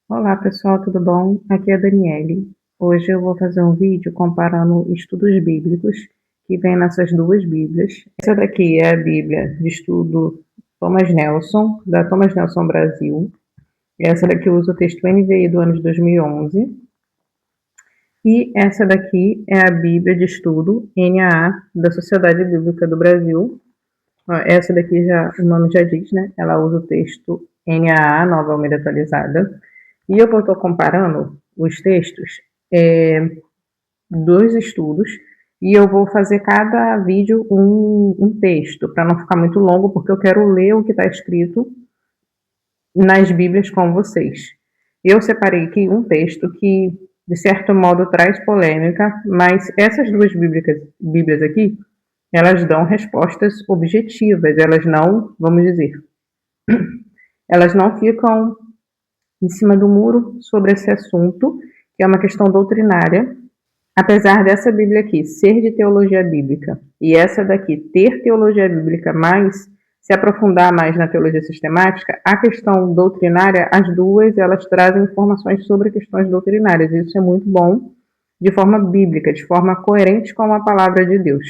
Olá pessoal, tudo bom? Aqui é a Daniele. Hoje eu vou fazer um vídeo comparando estudos bíblicos que vem nessas duas Bíblias. Essa daqui é a Bíblia de estudo Thomas Nelson, da Thomas Nelson Brasil. Essa daqui usa o texto NVI do ano de 2011. E essa daqui é a Bíblia de estudo NAA da Sociedade Bíblica do Brasil. Essa daqui já, o nome já diz, né? Ela usa o texto NAA, Nova Almeida Atualizada. E eu estou comparando os textos dos estudos e eu vou fazer cada vídeo um texto, para não ficar muito longo, porque eu quero ler o que está escrito nas Bíblias com vocês. Eu separei aqui um texto que, de certo modo, traz polêmica, mas essas duas Bíblias aqui, elas dão respostas objetivas, elas não, vamos dizer, elas não ficam em cima do muro sobre esse assunto, que é uma questão doutrinária. Apesar dessa Bíblia aqui ser de teologia bíblica e essa daqui ter teologia bíblica, mas se aprofundar mais na teologia sistemática, a questão doutrinária, as duas, elas trazem informações sobre questões doutrinárias. E isso é muito bom, de forma bíblica, de forma coerente com a palavra de Deus.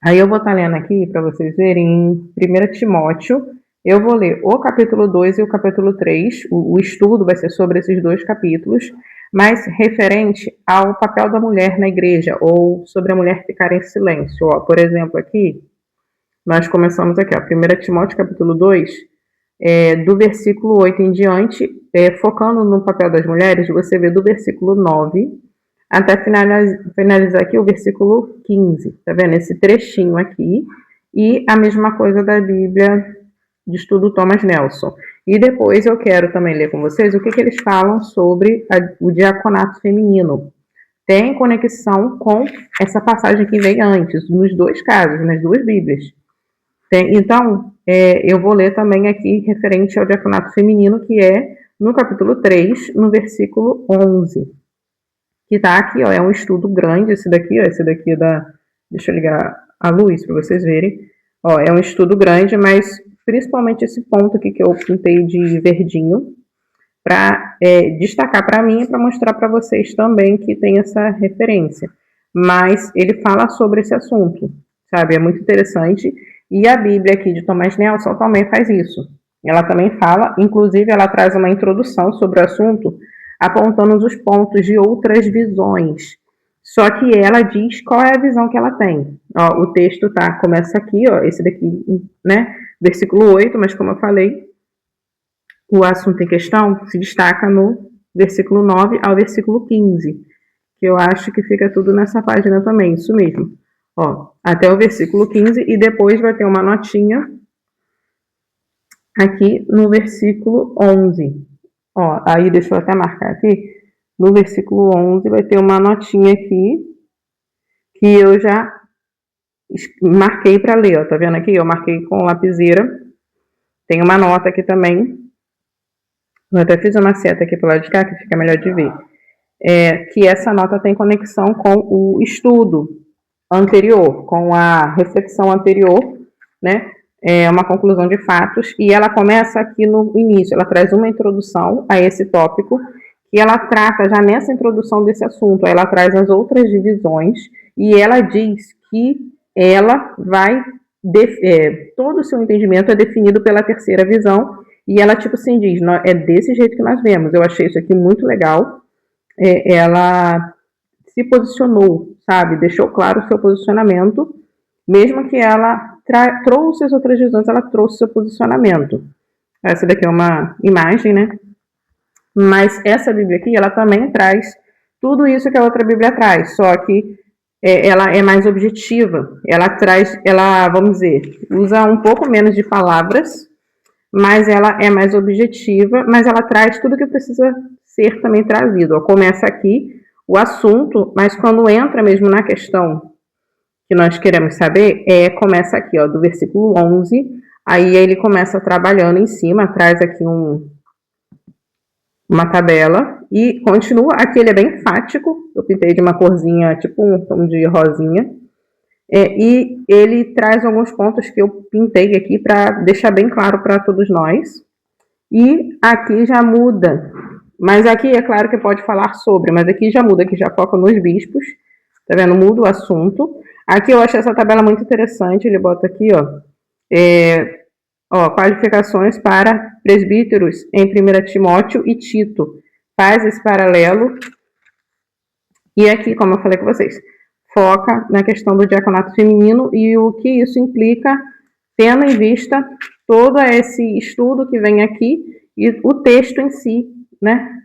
Aí eu vou estar lendo aqui para vocês verem em 1 Timóteo. Eu vou ler o capítulo 2 e o capítulo 3. O estudo vai ser sobre esses dois capítulos, mas referente ao papel da mulher na igreja, ou sobre a mulher ficar em silêncio. Ó, por exemplo, aqui, nós começamos aqui, ó, 1 Timóteo capítulo 2, do versículo 8 em diante, focando no papel das mulheres, você vê do versículo 9 até finalizar aqui o versículo 15, tá vendo? Esse trechinho aqui, e a mesma coisa da Bíblia de estudo Thomas Nelson. E depois eu quero também ler com vocês o que eles falam sobre o diaconato feminino. Tem conexão com essa passagem que veio antes, nos dois casos, nas duas Bíblias. Então, eu vou ler também aqui referente ao diaconato feminino, que é no capítulo 3, no versículo 11. Que tá aqui, ó, é um estudo grande, esse daqui é da... Deixa eu ligar a luz para vocês verem. Ó, é um estudo grande, mas principalmente esse ponto aqui que eu pintei de verdinho, para destacar para mim e para mostrar para vocês também que tem essa referência. Mas ele fala sobre esse assunto, sabe? É muito interessante. E a Bíblia aqui de Thomas Nelson também faz isso. Ela também fala, inclusive ela traz uma introdução sobre o assunto, apontando os pontos de outras visões. Só que ela diz qual é a visão que ela tem. Ó, o texto começa aqui, ó, esse daqui, né? Versículo 8, mas como eu falei, o assunto em questão se destaca no versículo 9 ao versículo 15, que eu acho que fica tudo nessa página também, isso mesmo. Ó, até o versículo 15 e depois vai ter uma notinha aqui no versículo 11. Ó, aí deixa eu até marcar aqui, no versículo 11 vai ter uma notinha aqui, que eu já marquei para ler, ó, tá vendo aqui? Eu marquei com lapiseira, tem uma nota aqui também, eu até fiz uma seta aqui pro lado de cá, que fica melhor de ver, que essa nota tem conexão com o estudo anterior, com a reflexão anterior, né? É uma conclusão de fatos, e ela começa aqui no início, ela traz uma introdução a esse tópico, e ela trata já nessa introdução desse assunto, ela traz as outras divisões, e ela diz que ela vai, todo o seu entendimento é definido pela terceira visão, e ela tipo assim diz, é desse jeito que nós vemos. Eu achei isso aqui muito legal, ela se posicionou, sabe, deixou claro o seu posicionamento, mesmo que ela trouxe as outras visões, ela trouxe o seu posicionamento. Essa daqui é uma imagem, né? Mas essa Bíblia aqui, ela também traz tudo isso que a outra Bíblia traz, só que ela é mais objetiva. Ela traz, vamos dizer, usa um pouco menos de palavras, mas ela é mais objetiva, mas ela traz tudo que precisa ser também trazido. Ó, começa aqui o assunto, mas quando entra mesmo na questão que nós queremos saber, começa aqui, ó, do versículo 11, aí ele começa trabalhando em cima, traz aqui uma tabela, e continua, aqui ele é bem enfático, eu pintei de uma corzinha, tipo um tom de rosinha, e ele traz alguns pontos que eu pintei aqui para deixar bem claro para todos nós, e aqui já muda Mas aqui é claro que pode falar sobre, mas aqui já muda, aqui já foca nos bispos, tá vendo? Muda o assunto. Aqui eu achei essa tabela muito interessante, ele bota aqui, qualificações para presbíteros em 1 Timóteo e Tito. Faz esse paralelo. E aqui, como eu falei com vocês, foca na questão do diaconato feminino e o que isso implica, tendo em vista todo esse estudo que vem aqui e o texto em si, né?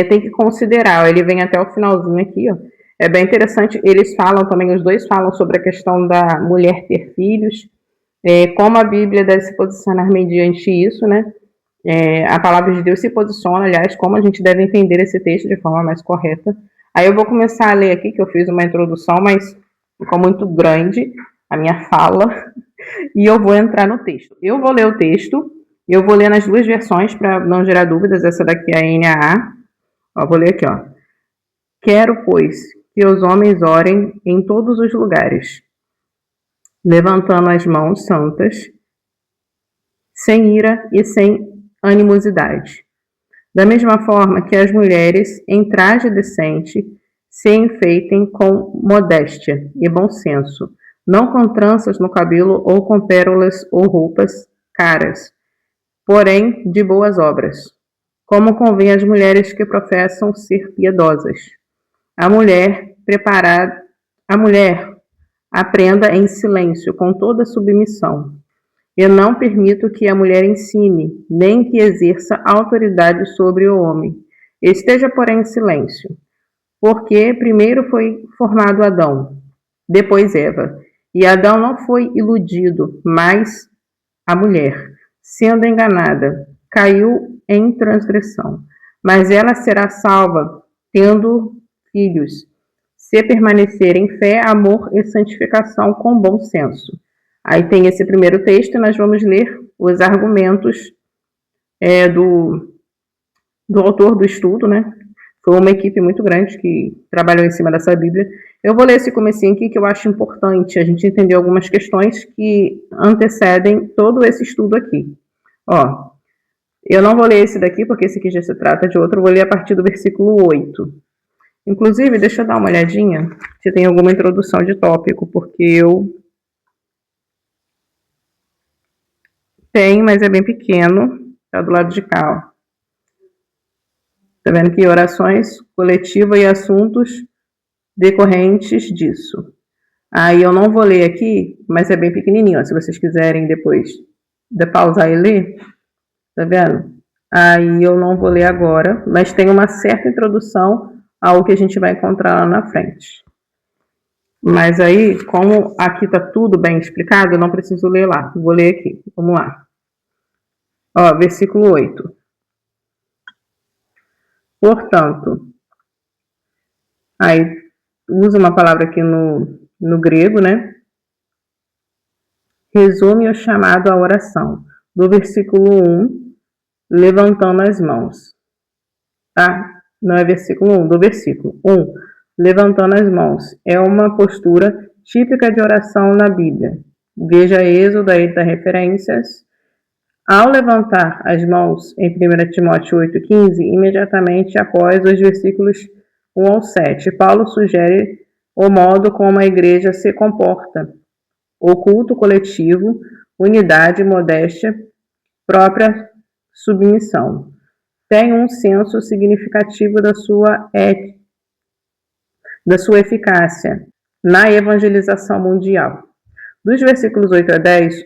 Tem que considerar, ele vem até o finalzinho aqui, ó. É bem interessante, eles falam também, os dois falam sobre a questão da mulher ter filhos, como a Bíblia deve se posicionar mediante isso, né? A palavra de Deus se posiciona, aliás, como a gente deve entender esse texto de forma mais correta. Aí eu vou começar a ler aqui, que eu fiz uma introdução, mas ficou muito grande a minha fala, e eu vou entrar no texto. Eu vou ler o texto, eu vou ler nas duas versões para não gerar dúvidas, essa daqui é a NAA. Vou ler aqui, ó. Quero, pois, que os homens orem em todos os lugares, levantando as mãos santas, sem ira e sem animosidade. Da mesma forma que as mulheres, em traje decente, se enfeitem com modéstia e bom senso, não com tranças no cabelo ou com pérolas ou roupas caras, porém de boas obras, como convém às mulheres que professam ser piedosas. A mulher aprenda em silêncio, com toda submissão. Eu não permito que a mulher ensine, nem que exerça autoridade sobre o homem. Esteja, porém, em silêncio, porque primeiro foi formado Adão, depois Eva. E Adão não foi iludido, mas a mulher, sendo enganada, caiu em transgressão. Mas ela será salva, tendo filhos, se permanecer em fé, amor e santificação com bom senso. Aí tem esse primeiro texto e nós vamos ler os argumentos do autor do estudo, né? Foi uma equipe muito grande que trabalhou em cima dessa Bíblia. Eu vou ler esse comecinho aqui que eu acho importante a gente entender algumas questões que antecedem todo esse estudo aqui. Ó, eu não vou ler esse daqui porque esse aqui já se trata de outro, eu vou ler a partir do versículo 8. Inclusive, deixa eu dar uma olhadinha se tem alguma introdução de tópico, porque eu tenho, mas é bem pequeno, tá do lado de cá, ó. Tá vendo que orações coletivas e assuntos decorrentes disso. Aí eu não vou ler aqui, mas é bem pequenininho, ó. Se vocês quiserem depois pausar e ler, tá vendo? Aí eu não vou ler agora, mas tem uma certa introdução ao que a gente vai encontrar lá na frente. Mas aí, como aqui tá tudo bem explicado, eu não preciso ler lá. Vou ler aqui. Vamos lá. Ó, versículo 8. Portanto, aí usa uma palavra aqui no grego, né? Resume o chamado à oração. Do versículo 1, levantando as mãos. Tá? Não é versículo 1, do versículo 1, levantando as mãos. É uma postura típica de oração na Bíblia. Veja Êxodo, aí dá referências. Ao levantar as mãos em 1 Timóteo 8,15, imediatamente após os versículos 1 ao 7, Paulo sugere o modo como a igreja se comporta: o culto coletivo, unidade, modéstia, própria submissão. Tem um senso significativo da sua eficácia na evangelização mundial. Dos versículos 8 a 10,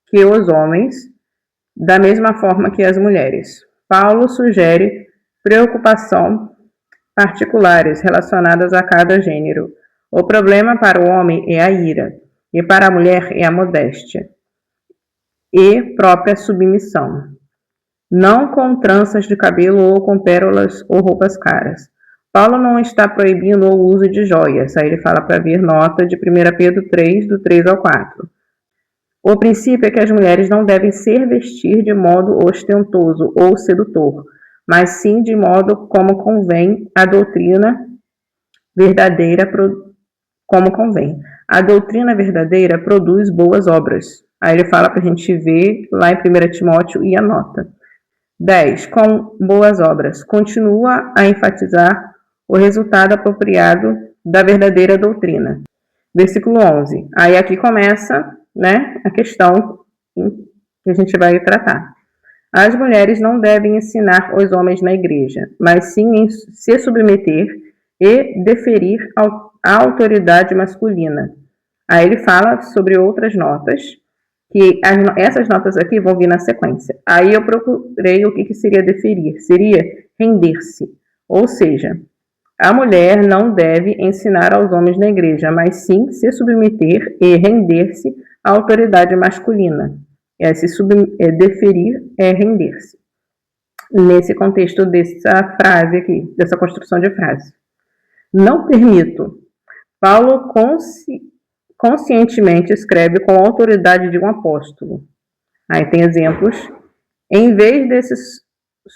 que os homens, da mesma forma que as mulheres. Paulo sugere preocupação particulares relacionadas a cada gênero. O problema para o homem é a ira, e para a mulher é a modéstia e própria submissão. Não com tranças de cabelo ou com pérolas ou roupas caras. Paulo não está proibindo o uso de joias. Aí ele fala para vir nota de 1 Pedro 3, do 3 ao 4. O princípio é que as mulheres não devem se vestir de modo ostentoso ou sedutor, mas sim de modo como convém a doutrina verdadeira, como convém. A doutrina verdadeira produz boas obras. Aí ele fala para a gente ver lá em 1 Timóteo e anota. 10. Com boas obras. Continua a enfatizar o resultado apropriado da verdadeira doutrina. Versículo 11. Aí aqui começa, né, a questão que a gente vai tratar. As mulheres não devem ensinar os homens na igreja, mas sim em se submeter e deferir à autoridade masculina. Aí ele fala sobre outras notas, que essas notas aqui vão vir na sequência. Aí eu procurei o que seria deferir. Seria render-se. Ou seja, a mulher não deve ensinar aos homens na igreja, mas sim se submeter e render-se à autoridade masculina. Deferir é render-se. Nesse contexto dessa frase aqui, dessa construção de frase. Não permito. Paulo conscientemente escreve com a autoridade de um apóstolo. Aí tem exemplos. Em vez de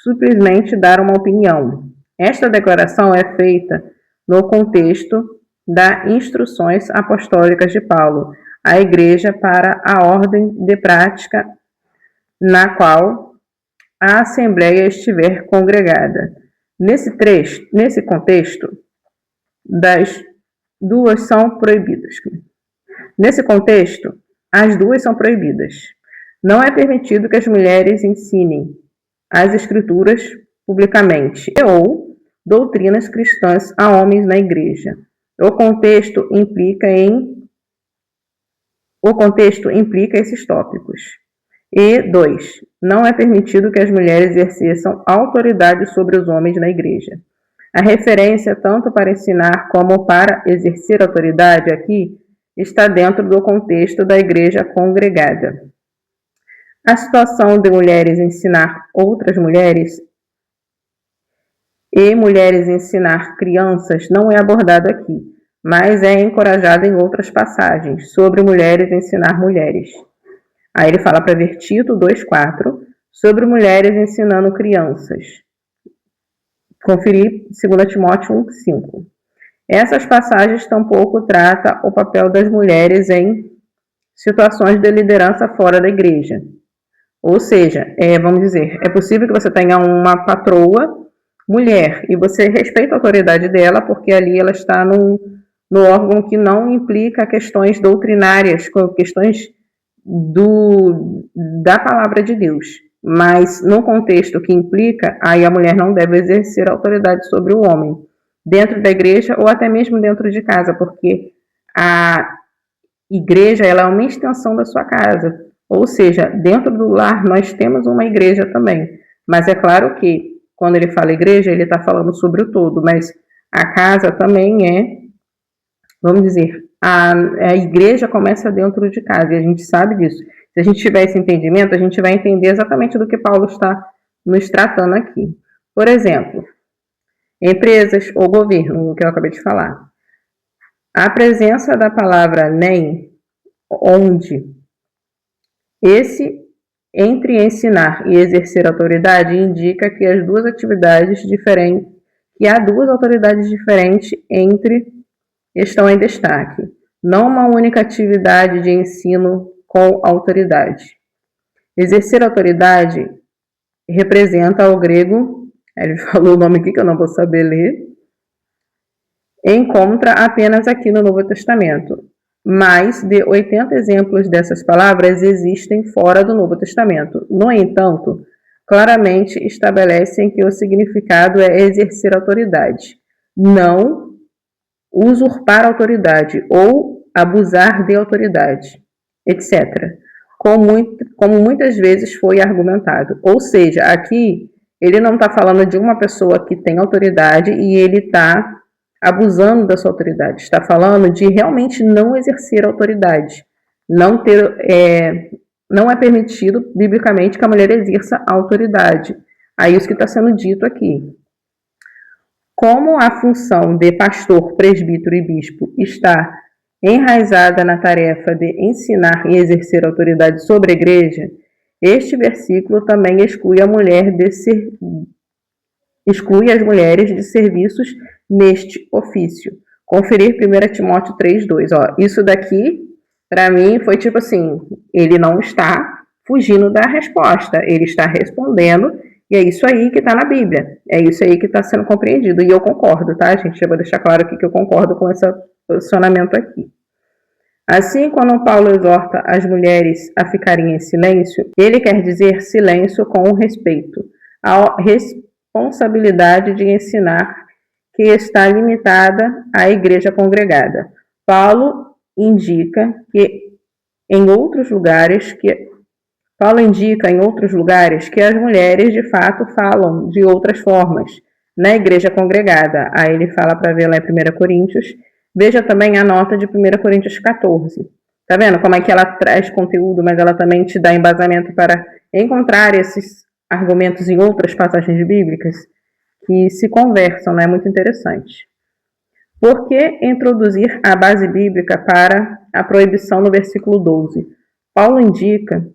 simplesmente dar uma opinião. Esta declaração é feita no contexto das instruções apostólicas de Paulo à igreja para a ordem de prática na qual a assembleia estiver congregada. Nesse contexto, das duas são proibidas. Nesse contexto, as duas são proibidas. Não é permitido que as mulheres ensinem as escrituras publicamente ou doutrinas cristãs a homens na igreja. O contexto implica esses tópicos. E 2. Não é permitido que as mulheres exerçam autoridade sobre os homens na igreja. A referência, tanto para ensinar como para exercer autoridade aqui, está dentro do contexto da igreja congregada. A situação de mulheres ensinar outras mulheres e mulheres ensinar crianças não é abordada aqui, mas é encorajada em outras passagens sobre mulheres ensinar mulheres. Aí ele fala para ver Tito 2,4 sobre mulheres ensinando crianças. Conferir 2 Timóteo 1,5. Essas passagens tampouco tratam o papel das mulheres em situações de liderança fora da igreja. Ou seja, vamos dizer, é possível que você tenha uma patroa mulher e você respeita a autoridade dela porque ali ela está no órgão que não implica questões doutrinárias, questões da palavra de Deus. Mas no contexto que implica, aí a mulher não deve exercer autoridade sobre o homem, dentro da igreja ou até mesmo dentro de casa, porque a igreja ela é uma extensão da sua casa. Ou seja, dentro do lar nós temos uma igreja também. Mas é claro que quando ele fala igreja, ele está falando sobre o todo, mas a casa também vamos dizer, a igreja começa dentro de casa, e a gente sabe disso. Se a gente tiver esse entendimento, a gente vai entender exatamente do que Paulo está nos tratando aqui. Por exemplo, empresas ou governo, o que eu acabei de falar. A presença da palavra nem, onde entre ensinar e exercer autoridade indica que há duas autoridades diferentes estão em destaque, não uma única atividade de ensino com autoridade. Exercer autoridade representa o grego, ele falou o nome aqui que eu não vou saber ler, encontra apenas aqui no Novo Testamento. Mais de 80 exemplos dessas palavras existem fora do Novo Testamento. No entanto, claramente estabelecem que o significado é exercer autoridade, não usurpar autoridade ou abusar de autoridade, etc. Como muitas vezes foi argumentado. Ou seja, aqui ele não está falando de uma pessoa que tem autoridade e ele está abusando da sua autoridade. Está falando de realmente não exercer autoridade. Não é permitido, biblicamente, que a mulher exerça autoridade. É isso que está sendo dito aqui. Como a função de pastor, presbítero e bispo está enraizada na tarefa de ensinar e exercer autoridade sobre a igreja, este versículo também exclui as mulheres de serviços neste ofício. Conferir 1 Timóteo 3,2. Isso daqui, para mim, foi tipo assim, ele não está fugindo da resposta, ele está respondendo E é isso aí que está na Bíblia, é isso aí que está sendo compreendido, e eu concordo, tá, gente? Eu vou deixar claro aqui que eu concordo com esse posicionamento aqui. Assim, quando Paulo exorta as mulheres a ficarem em silêncio, ele quer dizer silêncio com respeito à responsabilidade de ensinar que está limitada à igreja congregada. Paulo indica em outros lugares que as mulheres de fato falam de outras formas na igreja congregada. Aí ele fala para ver lá em 1 Coríntios. Veja também a nota de 1 Coríntios 14. Tá vendo como é que ela traz conteúdo, mas ela também te dá embasamento para encontrar esses argumentos em outras passagens bíblicas que se conversam, né? Muito interessante. Por que introduzir a base bíblica para a proibição no versículo 12? Paulo indica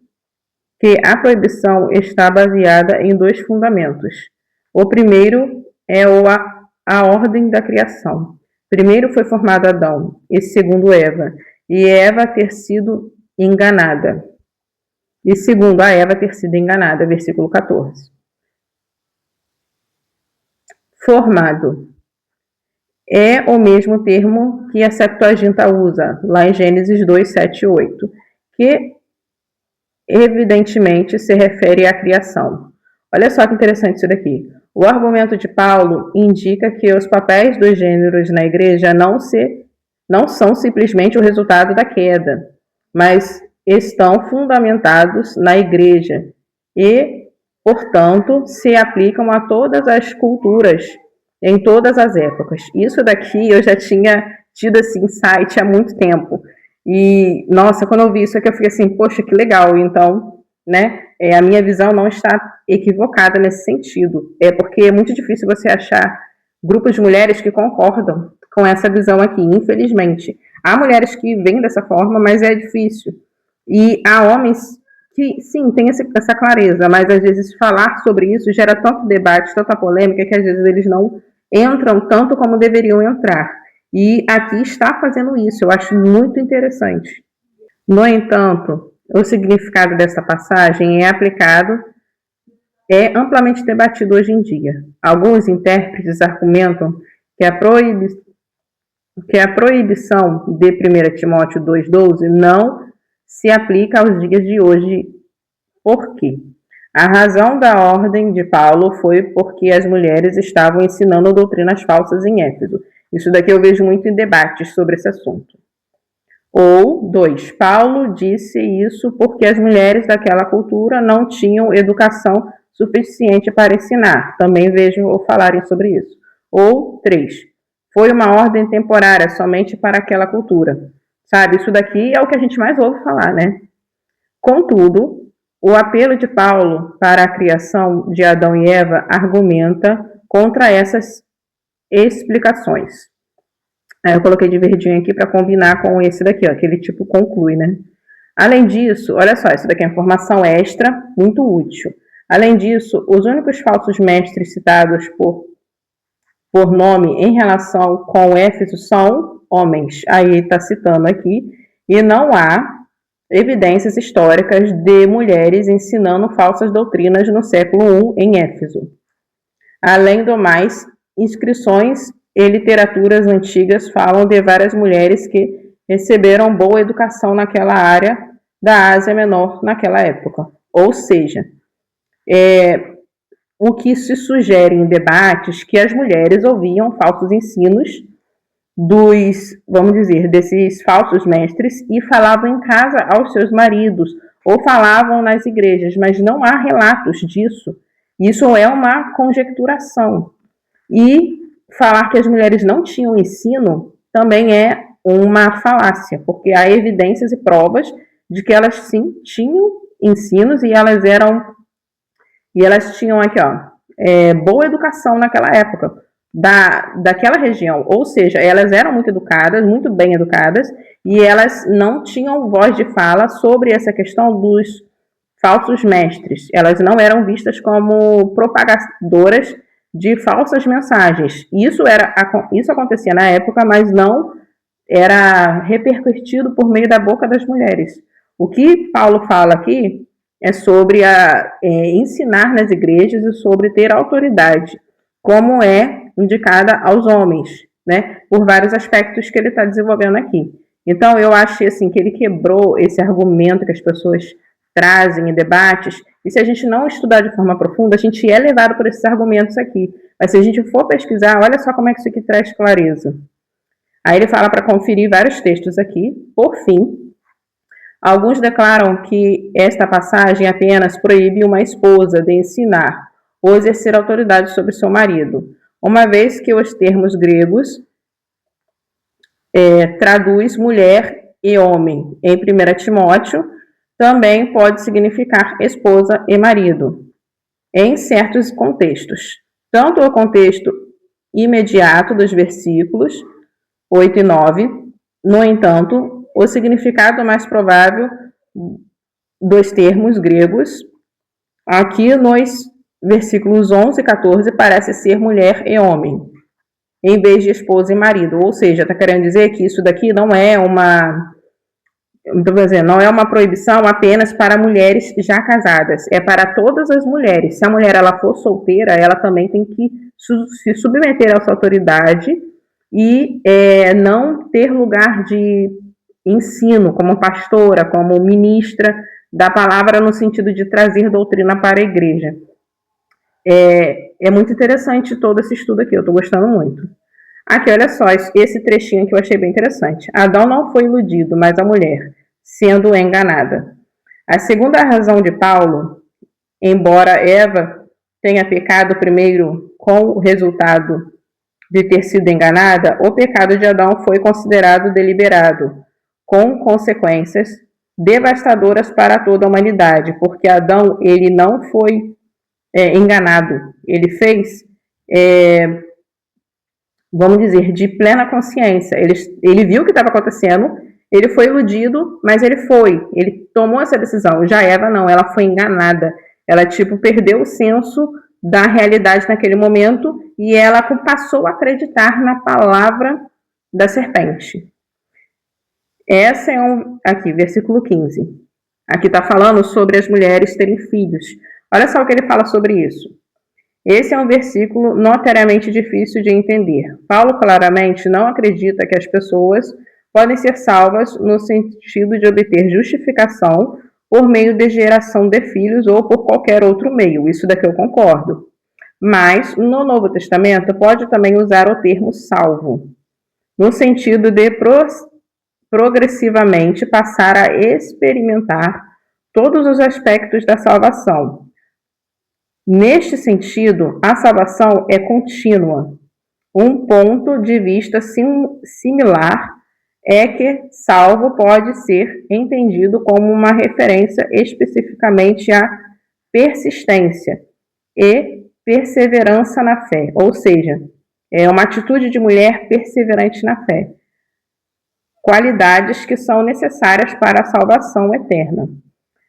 que a proibição está baseada em dois fundamentos. O primeiro é a ordem da criação. Primeiro foi formado Adão, e segundo Eva, e Eva ter sido enganada. E segundo a Eva ter sido enganada, versículo 14. Formado é o mesmo termo que a Septuaginta usa, lá em Gênesis 2, 7 e 8, que evidentemente se refere à criação. Olha só que interessante isso daqui. O argumento de Paulo indica que os papéis dos gêneros na igreja não são simplesmente o resultado da queda, mas estão fundamentados na igreja e, portanto, se aplicam a todas as culturas, em todas as épocas. Isso daqui eu já tinha tido esse insight há muito tempo. E, nossa, quando eu vi isso aqui, eu fiquei assim, poxa, que legal. Então, né, a minha visão não está equivocada nesse sentido. É porque é muito difícil você achar grupos de mulheres que concordam com essa visão aqui, infelizmente. Há mulheres que veem dessa forma, mas é difícil. E há homens que, sim, têm essa clareza, mas às vezes falar sobre isso gera tanto debate, tanta polêmica, que às vezes eles não entram tanto como deveriam entrar. E aqui está fazendo isso, eu acho muito interessante. No entanto, o significado dessa passagem é amplamente debatido hoje em dia. Alguns intérpretes argumentam que a proibição de 1 Timóteo 2,12 não se aplica aos dias de hoje. Por quê? A razão da ordem de Paulo foi porque as mulheres estavam ensinando doutrinas falsas em Éfeso. Isso daqui eu vejo muito em debates sobre esse assunto. Ou, 2, Paulo disse isso porque as mulheres daquela cultura não tinham educação suficiente para ensinar. Também vejo falarem sobre isso. Ou, 3, foi uma ordem temporária somente para aquela cultura. Sabe, isso daqui é o que a gente mais ouve falar, né? Contudo, o apelo de Paulo para a criação de Adão e Eva argumenta contra essas explicações. Aí eu coloquei de verdinho aqui para combinar com esse daqui, ó, que ele tipo conclui, né? Além disso, olha só, isso daqui é informação extra, muito útil. Além disso, os únicos falsos mestres citados por nome em relação com Éfeso são homens. Aí está citando aqui, e não há evidências históricas de mulheres ensinando falsas doutrinas no século I em Éfeso. Além do mais, inscrições e literaturas antigas falam de várias mulheres que receberam boa educação naquela área da Ásia Menor naquela época. Ou seja, o que se sugere em debates que as mulheres ouviam falsos ensinos desses falsos mestres e falavam em casa aos seus maridos ou falavam nas igrejas, mas não há relatos disso. Isso é uma conjecturação. E falar que as mulheres não tinham ensino também é uma falácia, porque há evidências e provas de que elas sim tinham ensinos e elas tinham aqui, boa educação naquela época, daquela região, ou seja, elas eram muito educadas, muito bem educadas, e elas não tinham voz de fala sobre essa questão dos falsos mestres. Elas não eram vistas como propagadoras de falsas mensagens. Isso acontecia na época, mas não era repercutido por meio da boca das mulheres. O que Paulo fala aqui é sobre ensinar nas igrejas e sobre ter autoridade, como é indicada aos homens, né? Por vários aspectos que ele está desenvolvendo aqui. Então, eu achei assim que ele quebrou esse argumento que as pessoas trazem em debates, e se a gente não estudar de forma profunda, a gente é levado por esses argumentos aqui. Mas se a gente for pesquisar, olha só como é que isso aqui traz clareza. Aí ele fala para conferir vários textos aqui. Por fim, alguns declaram que esta passagem apenas proíbe uma esposa de ensinar ou exercer autoridade sobre seu marido, uma vez que os termos gregos traduz mulher e homem. Em 1 Timóteo, também pode significar esposa e marido, em certos contextos. Tanto o contexto imediato dos versículos 8 e 9, no entanto, o significado mais provável dos termos gregos, aqui nos versículos 11 e 14, parece ser mulher e homem, em vez de esposa e marido. Ou seja, está querendo dizer que isso daqui não é uma proibição apenas para mulheres já casadas, é para todas as mulheres. Se a mulher ela for solteira, ela também tem que se submeter a essa autoridade e não ter lugar de ensino como pastora, como ministra da palavra no sentido de trazer doutrina para a igreja. É muito interessante todo esse estudo aqui, eu estou gostando muito. Aqui, olha só, esse trechinho que eu achei bem interessante. Adão não foi iludido, mas a mulher, sendo enganada. A segunda razão de Paulo, embora Eva tenha pecado primeiro com o resultado de ter sido enganada, o pecado de Adão foi considerado deliberado, com consequências devastadoras para toda a humanidade, porque Adão ele não foi enganado, ele fez vamos dizer, de plena consciência. Ele viu o que estava acontecendo, ele foi iludido, mas ele tomou essa decisão. Já Eva não, ela foi enganada. Ela, perdeu o senso da realidade naquele momento e ela passou a acreditar na palavra da serpente. Essa aqui, versículo 15. Aqui está falando sobre as mulheres terem filhos. Olha só o que ele fala sobre isso. Esse é um versículo notariamente difícil de entender. Paulo claramente não acredita que as pessoas podem ser salvas no sentido de obter justificação por meio de geração de filhos ou por qualquer outro meio. Isso daqui eu concordo. Mas, no Novo Testamento, pode também usar o termo salvo, no sentido de progressivamente passar a experimentar todos os aspectos da salvação. Neste sentido, a salvação é contínua. Um ponto de vista similar é que salvo pode ser entendido como uma referência especificamente à persistência e perseverança na fé, ou seja, é uma atitude de mulher perseverante na fé. Qualidades que são necessárias para a salvação eterna.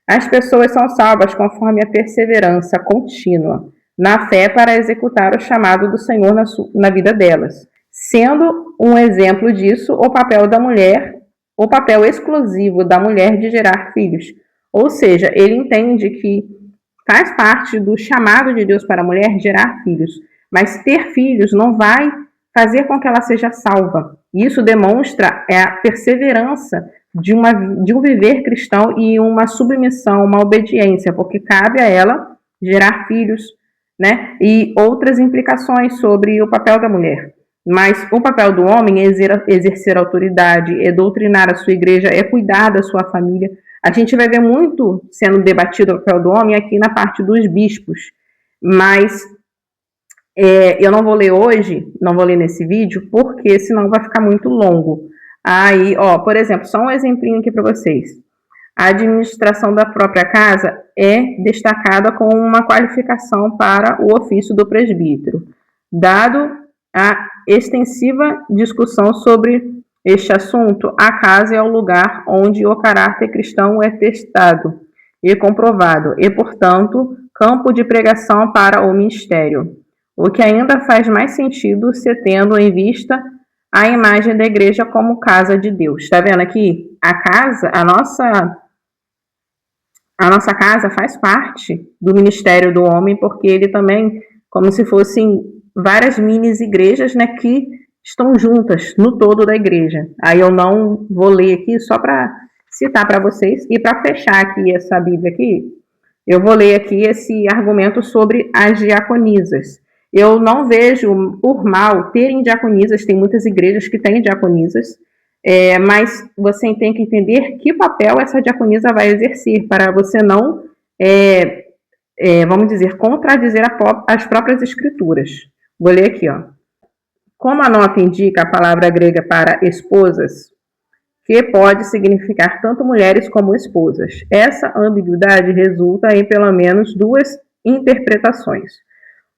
As pessoas são salvas conforme a perseverança contínua na fé para executar o chamado do Senhor na vida delas. Sendo um exemplo disso o papel da mulher, o papel exclusivo da mulher de gerar filhos. Ou seja, ele entende que faz parte do chamado de Deus para a mulher gerar filhos, mas ter filhos não vai fazer com que ela seja salva. Isso demonstra a perseverança de um viver cristão e uma submissão, uma obediência, porque cabe a ela gerar filhos, né? E outras implicações sobre o papel da mulher. Mas o papel do homem é exercer autoridade, é doutrinar a sua igreja, é cuidar da sua família. A gente vai ver muito sendo debatido o papel do homem aqui na parte dos bispos, mas eu não vou ler hoje, não vou ler nesse vídeo, porque senão vai ficar muito longo. Aí, por exemplo, só um exemplinho aqui para vocês. A administração da própria casa é destacada como uma qualificação para o ofício do presbítero. Dado a extensiva discussão sobre este assunto, a casa é o lugar onde o caráter cristão é testado e comprovado, e, portanto, campo de pregação para o ministério. O que ainda faz mais sentido se tendo em vista a imagem da igreja como casa de Deus. Está vendo aqui? A casa, a nossa A nossa casa faz parte do ministério do homem, porque ele também, como se fossem várias mini igrejas, né, que estão juntas no todo da igreja. Aí eu não vou ler aqui só para citar para vocês, e para fechar aqui essa Bíblia aqui, eu vou ler aqui esse argumento sobre as diaconisas. Eu não vejo por mal terem diaconisas, tem muitas igrejas que têm diaconisas, mas você tem que entender que papel essa diaconisa vai exercer, para você não, vamos dizer, contradizer as próprias escrituras. Vou ler aqui, ó. Como a nota indica a palavra grega para esposas, que pode significar tanto mulheres como esposas. Essa ambiguidade resulta em pelo menos duas interpretações.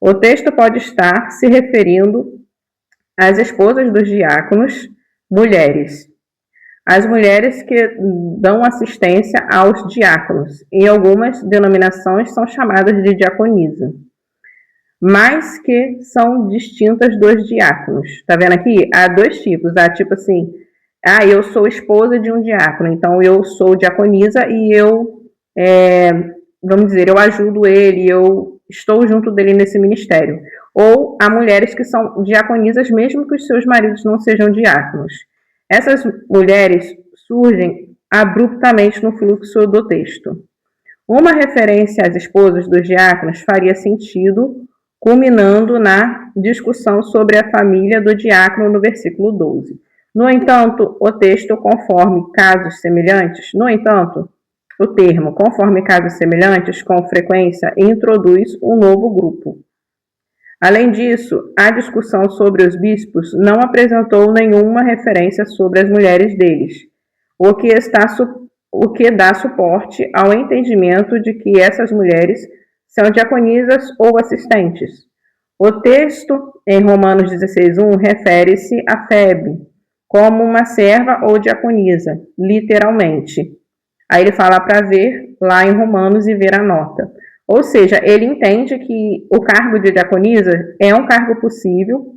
O texto pode estar se referindo às esposas dos diáconos, mulheres. As mulheres que dão assistência aos diáconos. Em algumas denominações são chamadas de diaconisa, mas que são distintas dos diáconos. Tá vendo aqui? Há dois tipos. Há tipo assim, eu sou esposa de um diácono, então eu sou diaconisa e eu, vamos dizer, eu ajudo ele, eu estou junto dele nesse ministério. Ou há mulheres que são diaconisas mesmo que os seus maridos não sejam diáconos. Essas mulheres surgem abruptamente no fluxo do texto. Uma referência às esposas dos diáconos faria sentido, culminando na discussão sobre a família do diácono no versículo 12. No entanto, o texto, conforme casos semelhantes, o termo conforme casos semelhantes, com frequência, introduz um novo grupo. Além disso, a discussão sobre os bispos não apresentou nenhuma referência sobre as mulheres deles, o que dá suporte ao entendimento de que essas mulheres são diaconisas ou assistentes. O texto, em Romanos 16:1, refere-se a Febe como uma serva ou diaconisa, literalmente. Aí ele fala para ver lá em Romanos e ver a nota. Ou seja, ele entende que o cargo de diaconisa é um cargo possível,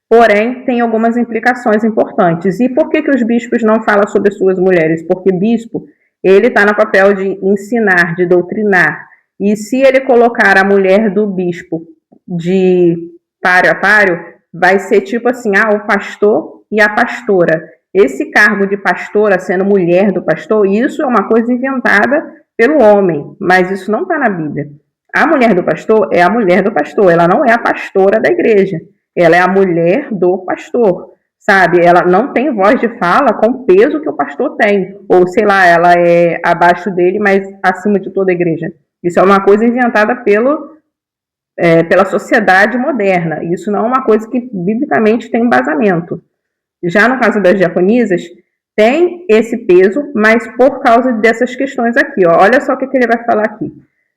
porém tem algumas implicações importantes. E por que os bispos não falam sobre suas mulheres? Porque bispo, ele está no papel de ensinar, de doutrinar. E se ele colocar a mulher do bispo de páreo a páreo, vai ser tipo assim, o pastor e a pastora. Esse cargo de pastora, sendo mulher do pastor, isso é uma coisa inventada pelo homem, mas isso não está na Bíblia. A mulher do pastor é a mulher do pastor, ela não é a pastora da igreja, ela é a mulher do pastor, sabe? Ela não tem voz de fala com o peso que o pastor tem, ou sei lá, ela é abaixo dele, mas acima de toda a igreja. Isso é uma coisa inventada pela sociedade moderna, isso não é uma coisa que biblicamente tem embasamento. Já no caso das diaconisas, tem esse peso, mas por causa dessas questões aqui, ó. Olha só o que ele vai falar aqui.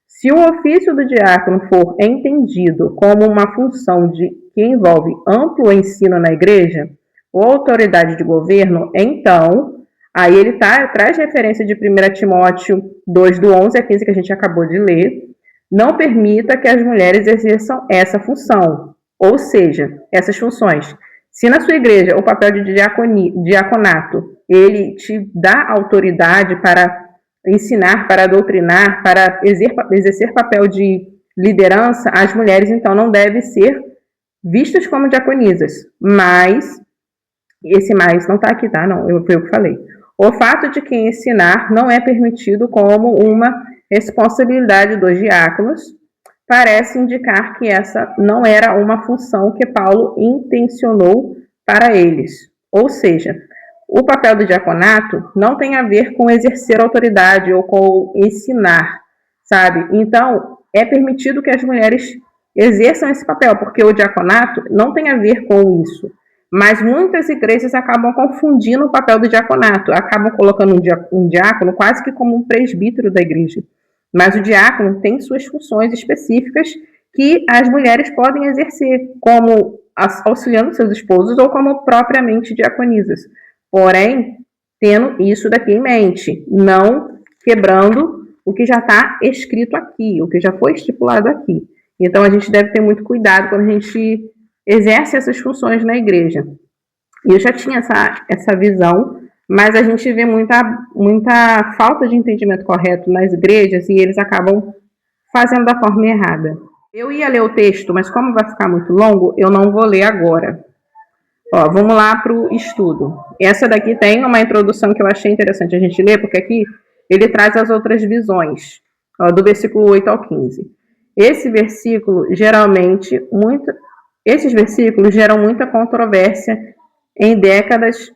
Se o ofício do diácono for entendido como uma função que envolve amplo ensino na igreja, ou autoridade de governo, então, aí ele traz referência de 1 Timóteo 2, do 11 a 15, que a gente acabou de ler, não permita que as mulheres exerçam essa função, ou seja, essas funções. Se na sua igreja o papel de diaconato ele te dá autoridade para ensinar, para doutrinar, para exercer papel de liderança, as mulheres então não devem ser vistas como diaconisas. Mas, esse mais não está aqui, tá? Não, foi eu que falei. O fato de que ensinar não é permitido como uma responsabilidade dos diáconos parece indicar que essa não era uma função que Paulo intencionou para eles. Ou seja, o papel do diaconato não tem a ver com exercer autoridade ou com ensinar, sabe? Então, é permitido que as mulheres exerçam esse papel, porque o diaconato não tem a ver com isso. Mas muitas igrejas acabam confundindo o papel do diaconato, acabam colocando um diácono quase que como um presbítero da igreja. Mas o diácono tem suas funções específicas que as mulheres podem exercer, como auxiliando seus esposos ou como propriamente diaconisas. Porém, tendo isso daqui em mente, não quebrando o que já está escrito aqui, o que já foi estipulado aqui. Então, a gente deve ter muito cuidado quando a gente exerce essas funções na igreja. E eu já tinha essa visão mas a gente vê muita falta de entendimento correto nas igrejas e eles acabam fazendo da forma errada. Eu ia ler o texto, mas como vai ficar muito longo, eu não vou ler agora. Ó, vamos lá para o estudo. Essa daqui tem uma introdução que eu achei interessante a gente ler, porque aqui ele traz as outras visões, ó, do versículo 8 ao 15. Esses versículos geram muita controvérsia em décadas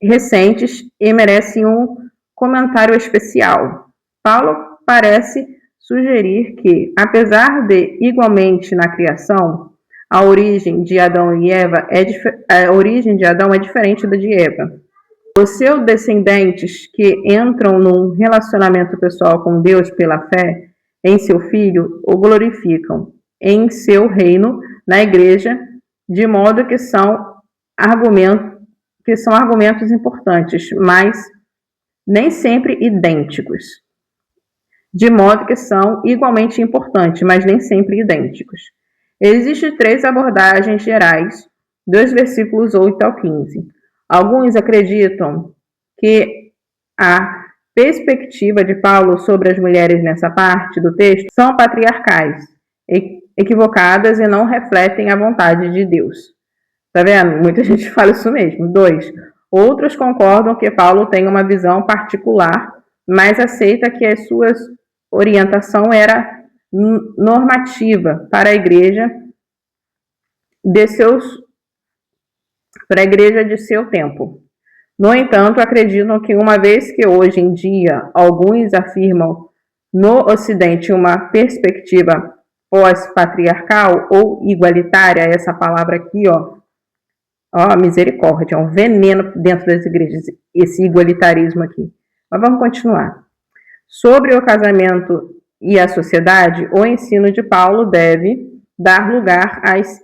recentes e merecem um comentário especial. Paulo parece sugerir que, apesar de igualmente na criação, a origem de Adão é diferente da de Eva. Os seus descendentes que entram num relacionamento pessoal com Deus pela fé em seu Filho o glorificam em seu reino na igreja, de modo que são argumentos importantes, mas nem sempre idênticos. De modo que são igualmente importantes, mas nem sempre idênticos. Existem 3 abordagens gerais dos versículos 8 ao 15. Alguns acreditam que a perspectiva de Paulo sobre as mulheres nessa parte do texto são patriarcais, equivocadas e não refletem a vontade de Deus. Tá vendo? Muita gente fala isso mesmo. 2. Outros concordam que Paulo tem uma visão particular, mas aceita que a sua orientação era normativa para a igreja de seu tempo. No entanto, acreditam que uma vez que hoje em dia alguns afirmam no Ocidente uma perspectiva pós-patriarcal ou igualitária, essa palavra aqui, ó, misericórdia, é um veneno dentro das igrejas, esse igualitarismo aqui. Mas vamos continuar. Sobre o casamento e a sociedade, o ensino de Paulo deve dar lugar às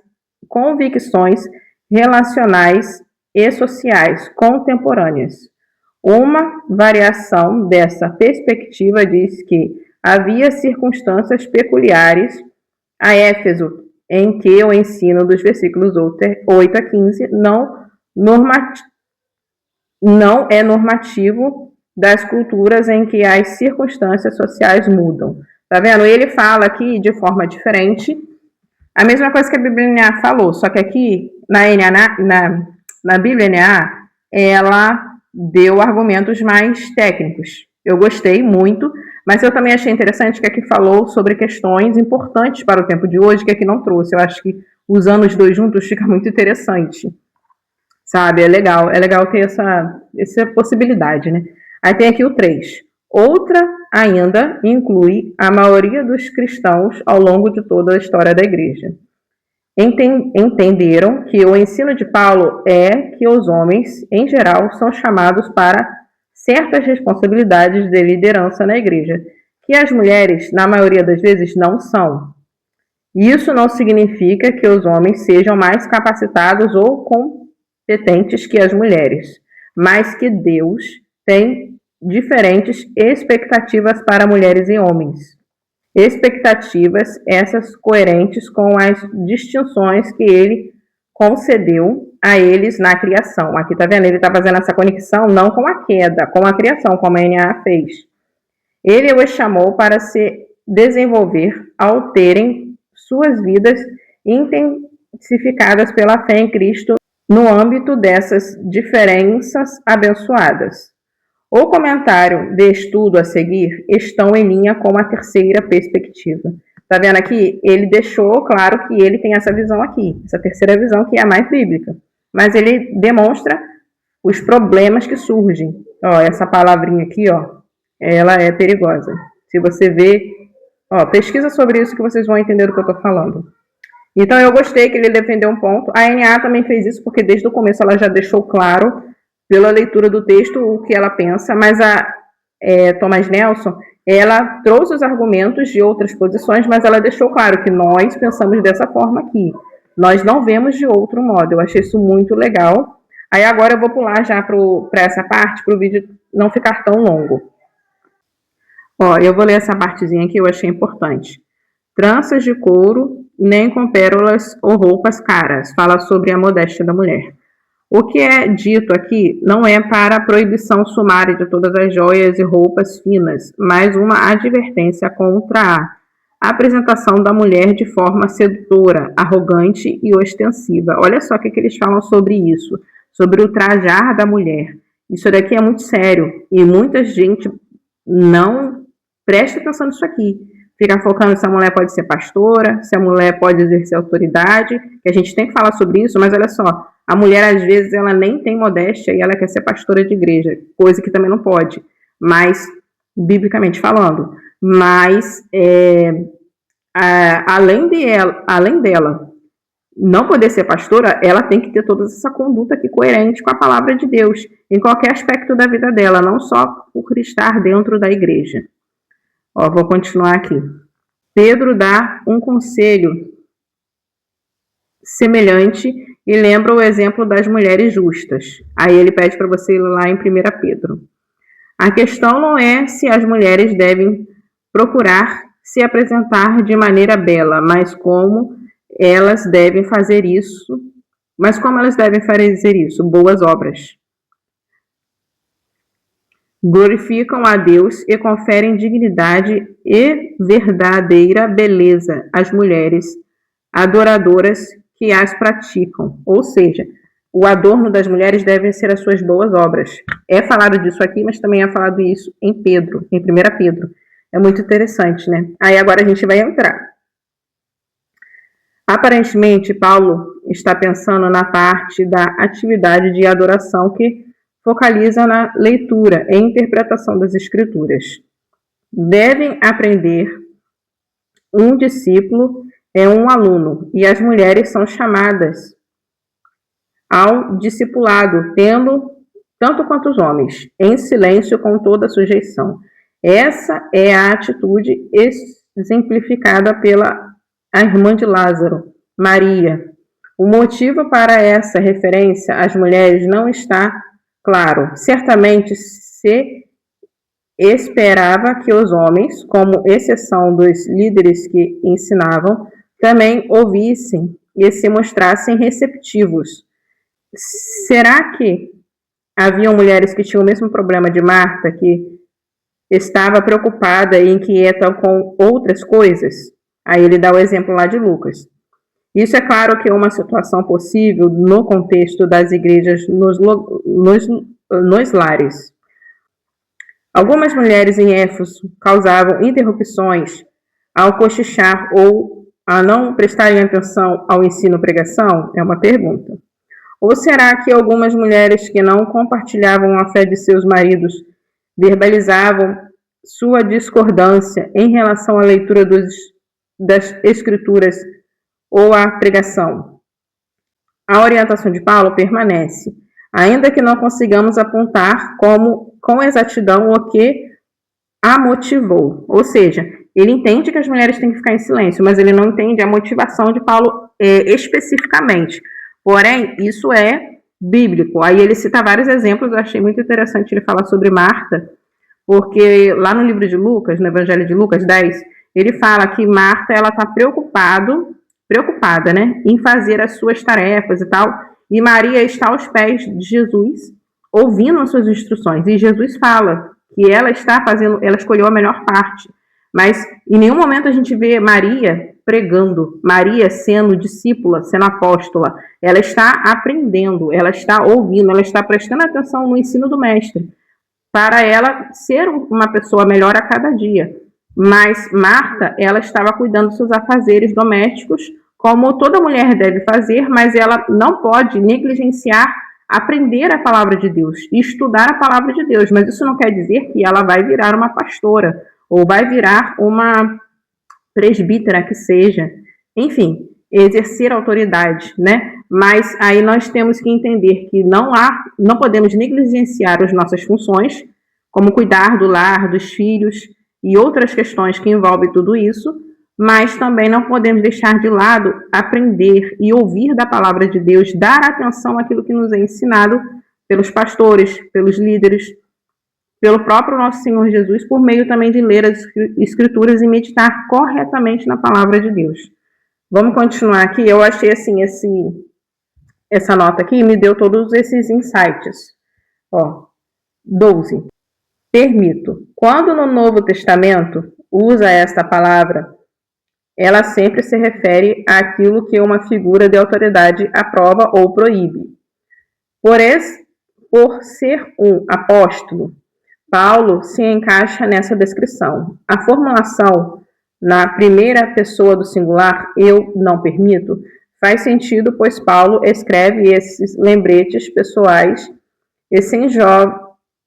convicções relacionais e sociais contemporâneas. Uma variação dessa perspectiva diz que havia circunstâncias peculiares a Éfeso em que o ensino dos versículos 8 a 15 não é normativo das culturas em que as circunstâncias sociais mudam. Tá vendo? Ele fala aqui de forma diferente a mesma coisa que a Bíblia NA falou, só que aqui na Bíblia NA ela deu argumentos mais técnicos. Eu gostei muito, mas eu também achei interessante que aqui falou sobre questões importantes para o tempo de hoje, que aqui não trouxe. Eu acho que usando os dois juntos fica muito interessante, sabe? É legal ter essa possibilidade, né? Aí tem aqui o 3. Outra ainda inclui a maioria dos cristãos ao longo de toda a história da igreja. Entenderam que o ensino de Paulo é que os homens, em geral, são chamados para certas responsabilidades de liderança na igreja, que as mulheres, na maioria das vezes, não são. Isso não significa que os homens sejam mais capacitados ou competentes que as mulheres, mas que Deus tem diferentes expectativas para mulheres e homens. Expectativas essas coerentes com as distinções que ele concedeu a eles na criação. Aqui tá vendo? Ele está fazendo essa conexão não com a queda, com a criação, como a NA fez. Ele os chamou para se desenvolver ao terem suas vidas intensificadas pela fé em Cristo no âmbito dessas diferenças abençoadas. O comentário de estudo a seguir estão em linha com a terceira perspectiva. Tá vendo aqui? Ele deixou claro que ele tem essa visão aqui, essa terceira visão que é a mais bíblica. Mas ele demonstra os problemas que surgem. Ó, essa palavrinha aqui, ó, ela é perigosa. Se você vê, ó, pesquisa sobre isso que vocês vão entender do que eu tô falando. Então eu gostei que ele defendeu um ponto. A NA também fez isso porque desde o começo ela já deixou claro pela leitura do texto o que ela pensa, mas a Thomas Nelson, ela trouxe os argumentos de outras posições, mas ela deixou claro que nós pensamos dessa forma aqui. Nós não vemos de outro modo. Eu achei isso muito legal. Aí agora eu vou pular já para essa parte, para o vídeo não ficar tão longo. Ó, eu vou ler essa partezinha aqui, eu achei importante. Tranças de couro, nem com pérolas ou roupas caras. Fala sobre a modéstia da mulher. O que é dito aqui não é para a proibição sumária de todas as joias e roupas finas, mas uma advertência contra a apresentação da mulher de forma sedutora, arrogante e ostensiva. Olha só o que eles falam sobre isso, sobre o trajar da mulher. Isso daqui é muito sério e muita gente não presta atenção nisso aqui. Fica focando se a mulher pode ser pastora, se a mulher pode exercer autoridade, que a gente tem que falar sobre isso, mas olha só, a mulher às vezes ela nem tem modéstia e ela quer ser pastora de igreja, coisa que também não pode, mas biblicamente falando. Mas além dela não poder ser pastora, ela tem que ter toda essa conduta aqui coerente com a palavra de Deus, em qualquer aspecto da vida dela, não só por estar dentro da igreja. Ó, vou continuar aqui. Pedro dá um conselho semelhante e lembra o exemplo das mulheres justas. Aí ele pede para você ir lá em 1 Pedro. A questão não é se as mulheres devem procurar se apresentar de maneira bela, mas como elas devem fazer isso. Mas como elas devem fazer isso? Boas obras. Glorificam a Deus e conferem dignidade e verdadeira beleza às mulheres adoradoras que as praticam. Ou seja, o adorno das mulheres deve ser as suas boas obras. É falado disso aqui, mas também é falado isso em Pedro, em 1 Pedro. É muito interessante, né? Aí agora a gente vai entrar. Aparentemente, Paulo está pensando na parte da atividade de adoração que focaliza na leitura e interpretação das Escrituras. Devem aprender um discípulo é um aluno, e as mulheres são chamadas ao discipulado, tendo tanto quanto os homens, em silêncio com toda sujeição. Essa é a atitude exemplificada pela irmã de Lázaro, Maria. O motivo para essa referência às mulheres não está claro. Certamente se esperava que os homens, como exceção dos líderes que ensinavam, também ouvissem e se mostrassem receptivos. Será que haviam mulheres que tinham o mesmo problema de Marta, que estava preocupada e inquieta com outras coisas? Aí ele dá o exemplo lá de Lucas. Isso é claro que é uma situação possível no contexto das igrejas nos lares. Algumas mulheres em Éfeso causavam interrupções ao cochichar ou a não prestarem atenção ao ensino-pregação? É uma pergunta. Ou será que algumas mulheres que não compartilhavam a fé de seus maridos verbalizavam sua discordância em relação à leitura das Escrituras ou à pregação? A orientação de Paulo permanece, ainda que não consigamos apontar com exatidão o que a motivou. Ou seja, ele entende que as mulheres têm que ficar em silêncio, mas ele não entende a motivação de Paulo especificamente. Porém, isso é bíblico. Aí ele cita vários exemplos, eu achei muito interessante ele falar sobre Marta, porque lá no livro de Lucas, no Evangelho de Lucas 10, ele fala que Marta ela está preocupada, né, em fazer as suas tarefas e tal, e Maria está aos pés de Jesus, ouvindo as suas instruções, e Jesus fala que ela escolheu a melhor parte, mas em nenhum momento a gente vê Maria pregando, Maria sendo discípula, sendo apóstola. Ela está aprendendo, ela está ouvindo, ela está prestando atenção no ensino do mestre, para ela ser uma pessoa melhor a cada dia. Mas Marta, ela estava cuidando dos seus afazeres domésticos, como toda mulher deve fazer, mas ela não pode negligenciar aprender a palavra de Deus e estudar a palavra de Deus. Mas isso não quer dizer que ela vai virar uma pastora ou vai virar uma presbítera que seja. Enfim, exercer autoridade, né? Mas aí nós temos que entender que não podemos negligenciar as nossas funções, como cuidar do lar, dos filhos e outras questões que envolvem tudo isso, mas também não podemos deixar de lado aprender e ouvir da palavra de Deus, dar atenção àquilo que nos é ensinado pelos pastores, pelos líderes, pelo próprio nosso Senhor Jesus, por meio também de ler as Escrituras e meditar corretamente na palavra de Deus. Vamos continuar aqui. Eu achei assim, essa nota aqui me deu todos esses insights. Ó, 12. Permito. Quando no Novo Testamento usa esta palavra, ela sempre se refere àquilo que uma figura de autoridade aprova ou proíbe. Por ser um apóstolo, Paulo se encaixa nessa descrição. A formulação na primeira pessoa do singular, eu não permito, faz sentido, pois Paulo escreve esses lembretes pessoais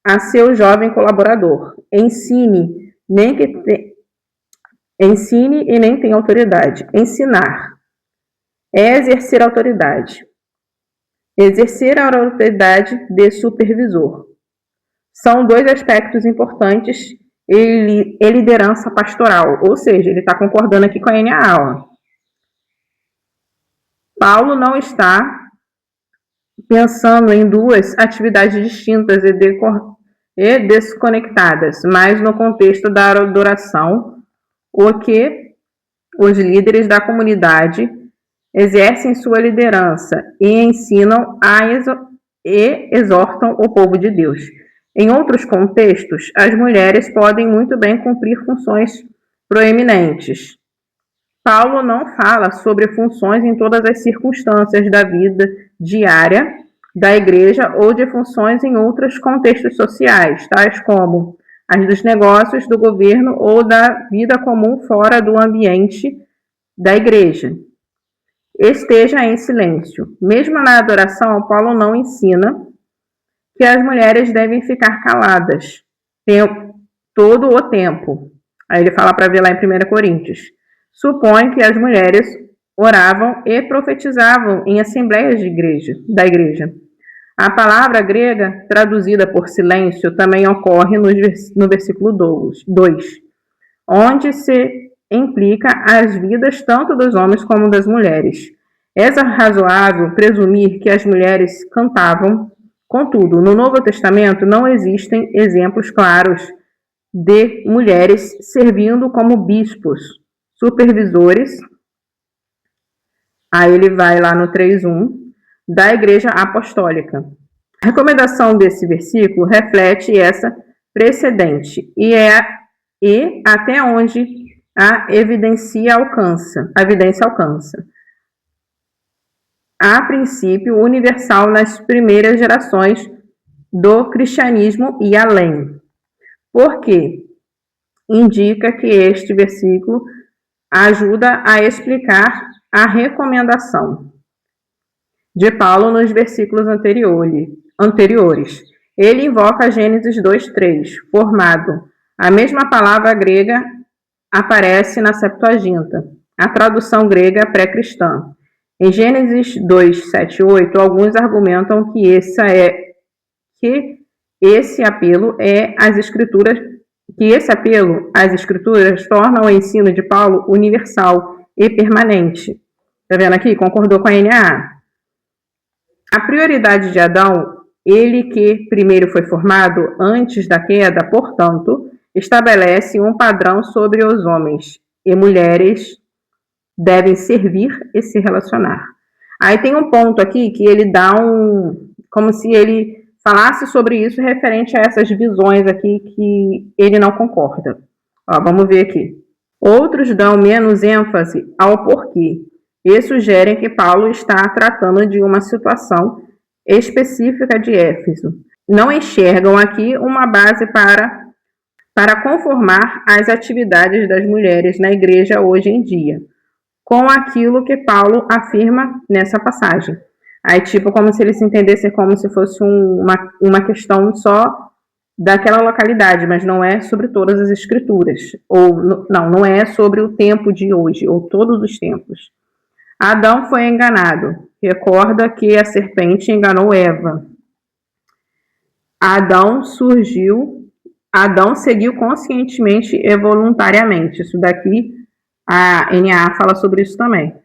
a seu jovem colaborador. Ensine e nem tem autoridade. Ensinar é exercer autoridade. Exercer a autoridade de supervisor. São dois aspectos importantes e liderança pastoral, ou seja, ele está concordando aqui com a NAA. Paulo não está pensando em duas atividades distintas e desconectadas, mas no contexto da adoração, o que os líderes da comunidade exercem sua liderança e ensinam e exortam o povo de Deus. Em outros contextos, as mulheres podem muito bem cumprir funções proeminentes. Paulo não fala sobre funções em todas as circunstâncias da vida diária da igreja ou de funções em outros contextos sociais, tais como as dos negócios, do governo ou da vida comum fora do ambiente da igreja. Esteja em silêncio. Mesmo na adoração, Paulo não ensina que as mulheres devem ficar caladas todo o tempo. Aí ele fala para ver lá em 1 Coríntios. Supõe que as mulheres oravam e profetizavam em assembleias da igreja. A palavra grega traduzida por silêncio também ocorre no versículo 2, onde se implica as vidas tanto dos homens como das mulheres. É razoável presumir que as mulheres cantavam. Contudo, no Novo Testamento não existem exemplos claros de mulheres servindo como bispos, supervisores. Aí ele vai lá no 3:1 da Igreja Apostólica. A recomendação desse versículo reflete essa precedente e até onde a evidência alcança. A princípio universal nas primeiras gerações do cristianismo e além. Porque indica que este versículo ajuda a explicar a recomendação de Paulo nos versículos anteriores. Ele invoca Gênesis 2:3, formado. A mesma palavra grega aparece na Septuaginta, a tradução grega pré-cristã. Em Gênesis 2:7-8, alguns argumentam que esse apelo às escrituras torna o ensino de Paulo universal e permanente. Tá vendo aqui? Concordou com a NAA. A prioridade de Adão, ele que primeiro foi formado antes da queda, portanto, estabelece um padrão sobre os homens e mulheres devem servir e se relacionar. Aí tem um ponto aqui que ele dá como se ele falasse sobre isso referente a essas visões aqui que ele não concorda. Ó, vamos ver aqui. Outros dão menos ênfase ao porquê e sugerem que Paulo está tratando de uma situação específica de Éfeso. Não enxergam aqui uma base para conformar as atividades das mulheres na igreja hoje em dia com aquilo que Paulo afirma nessa passagem. Aí, tipo, como se ele se entendesse como se fosse uma questão só daquela localidade, mas não é sobre todas as escrituras. Ou não é sobre o tempo de hoje, ou todos os tempos. Adão foi enganado. Recorda que a serpente enganou Eva. Adão seguiu conscientemente e voluntariamente. Isso daqui, a NAA fala sobre isso também.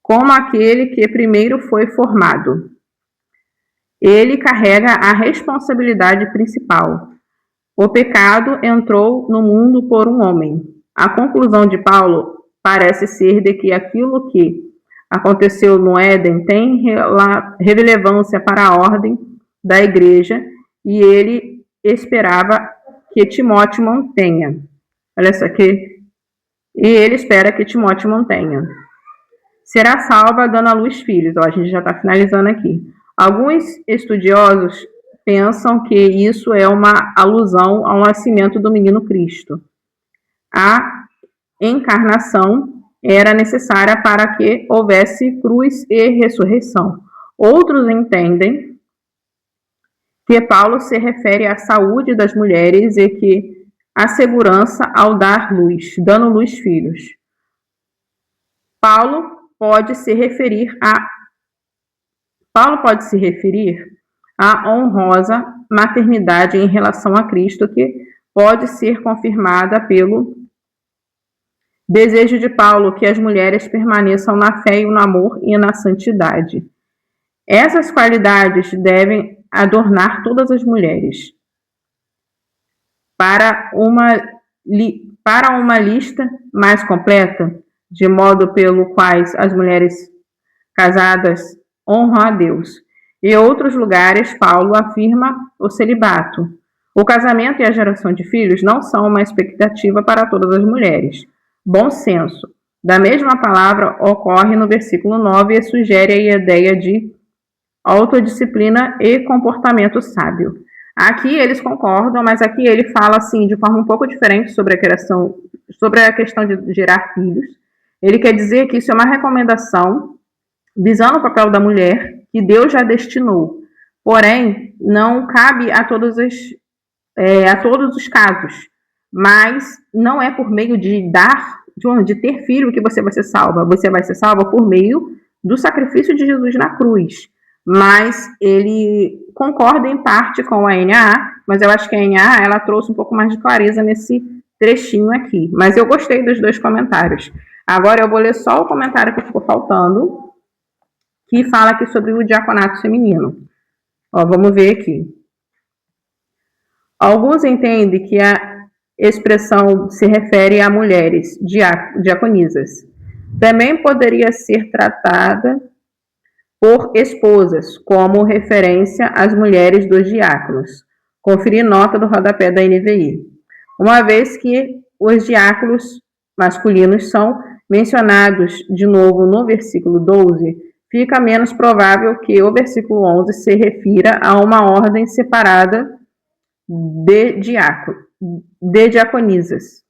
Como aquele que primeiro foi formado. Ele carrega a responsabilidade principal. O pecado entrou no mundo por um homem. A conclusão de Paulo parece ser de que aquilo que aconteceu no Éden tem relevância para a ordem da igreja e ele esperava que Timóteo mantenha. Olha só aqui. E ele espera que Timóteo mantenha. Será salva dando à luz filhos. Ó, a gente já está finalizando aqui. Alguns estudiosos pensam que isso é uma alusão ao nascimento do menino Cristo. A encarnação era necessária para que houvesse cruz e ressurreição. Outros entendem que Paulo se refere à saúde das mulheres e que a segurança ao dar luz, dando luz filhos. Paulo pode se referir à honrosa maternidade em relação a Cristo, que pode ser confirmada pelo desejo de Paulo que as mulheres permaneçam na fé e no amor e na santidade. Essas qualidades devem adornar todas as mulheres. Para uma lista mais completa, de modo pelo quais as mulheres casadas honram a Deus. Em outros lugares, Paulo afirma o celibato. O casamento e a geração de filhos não são uma expectativa para todas as mulheres. Bom senso. Da mesma palavra ocorre no versículo 9 e sugere a ideia de autodisciplina e comportamento sábio. Aqui eles concordam, mas aqui ele fala assim de forma um pouco diferente sobre a questão de gerar filhos. Ele quer dizer que isso é uma recomendação visando o papel da mulher que Deus já destinou. Porém, não cabe a todos os casos. Mas não é por meio de ter filho que você vai ser salva. Você vai ser salva por meio do sacrifício de Jesus na cruz. Mas ele concorda em parte com a NAA, mas eu acho que a NAA ela trouxe um pouco mais de clareza nesse trechinho aqui. Mas eu gostei dos dois comentários. Agora eu vou ler só o comentário que ficou faltando, que fala aqui sobre o diaconato feminino. Ó, vamos ver aqui. Alguns entendem que a expressão se refere a mulheres diaconisas. Também poderia ser tratada por esposas, como referência às mulheres dos diáconos. Conferir nota do rodapé da NVI. Uma vez que os diáconos masculinos são mencionados de novo no versículo 12, fica menos provável que o versículo 11 se refira a uma ordem separada de diaconisas.